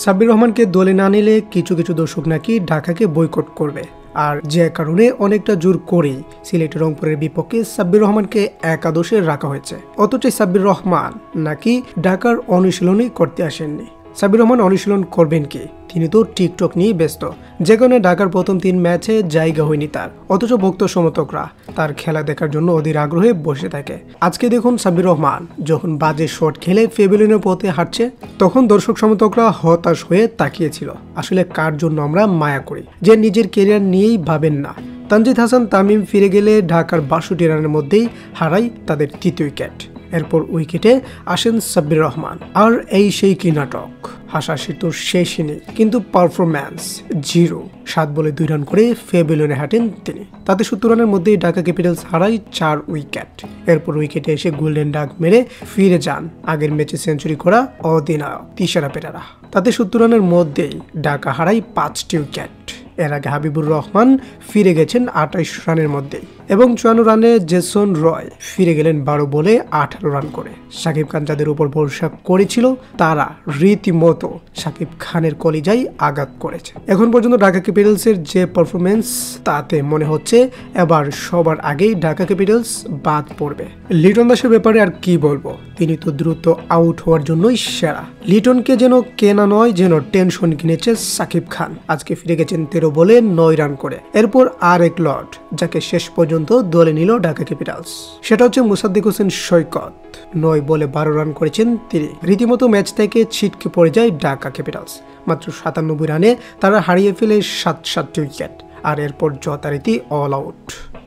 সাব্বির রহমানকে দলে না নিলে কিছু কিছু দর্শক নাকি ঢাকাকে বয়কট করবে, আর যে কারণে অনেকটা জোর করেই সিলেটের রংপুরের বিপক্ষে সাব্বির রহমানকে একাদশে রাখা হয়েছে। অথচ সাব্বির রহমান নাকি ঢাকার অনুশীলনই করতে আসেননি। সাব্বির রহমান অনুশীলন করবেন কি? তিনি তো টিকটক নিয়ে ব্যস্ত, যে কারণে ঢাকার প্রথম 3 ম্যাচে জায়গা হয়নি তার। অথচ ভক্ত সমর্থকরা তার খেলা দেখার জন্য অধীর আগ্রহে বসে থাকে। আজকে দেখুন সাব্বির রহমান যখন বাজে শট খেলে প্যাভিলিয়নের পথে হাঁটছে, তখন দর্শক সমর্থকরা হতাশ হয়ে তাকিয়েছিল। আসলে কার জন্য আমরা মায়া করি, যে নিজের কেরিয়ার নিয়েই ভাবেন না। তানজিদ হাসান তামিম ফিরে গেলে ঢাকার 62 রানের মধ্যেই হারায় তাদের 3য় উইকেট। এরপর উইকেটে আসেন সাব্বির রহমান, আর এই সেই কি নাটক। হাসাহাসি তো শেষই নেই, কিন্তু পারফরম্যান্স 0। 7 বলে 2 রান করে প্যাভিলিয়নে হাঁটেন তিনি। তাতে 70 রানের মধ্যেই ঢাকা ক্যাপিটালস হারায় 4 উইকেট। এরপর উইকেটে এসে গোল্ডেন ডাক মেরে ফিরে যান আগের ম্যাচে সেঞ্চুরি করা অধিনায়ক তিশারা পেরেরা। তাতে 70 রানের মধ্যেই ঢাকা হারায় 5টি উইকেট। এর আগে হাবিবুর রহমান ফিরে গেছেন 28 রানের মধ্যেই, এবং 54 রানে জেসন রয় ফিরে গেলেন 12 বলে 18 রান করে। শাকিব খান যাদের উপর ভরসা করেছিল, তারা রীতিমতো শাকিব খানের কলিজায় আঘাত করেছে। এখন পর্যন্ত ঢাকা ক্যাপিটালসের যে পারফরমেন্স, তাতে মনে হচ্ছে এবার সবার আগেই ঢাকা ক্যাপিটালস বাদ পড়বে। লিটন দাসের ব্যাপারে আর কি বলবো, তিনি তো দ্রুত আউট হওয়ার জন্যই সেরা। লিটনকে যেন কেনা নয়, যেন টেনশন কিনেছে শাকিব খান। আজকে ফিরে গেছেন 13 বলে 9 রান করে। এরপর আর এক লট, যাকে শেষ পর্যন্ত দলে নিল ঢাকা ক্যাপিটালস, সেটা হচ্ছে মুসাদ্দিক হোসেন সৈকত। 9 বলে 12 রান করেছেন তিনি। রীতিমতো ম্যাচ থেকে ছিটকে পড়ে যায় ঢাকা ক্যাপিটালস। মাত্র 97 রানে তারা হারিয়ে ফেলে 7 উইকেট, আর এরপর যথারীতি অল আউট।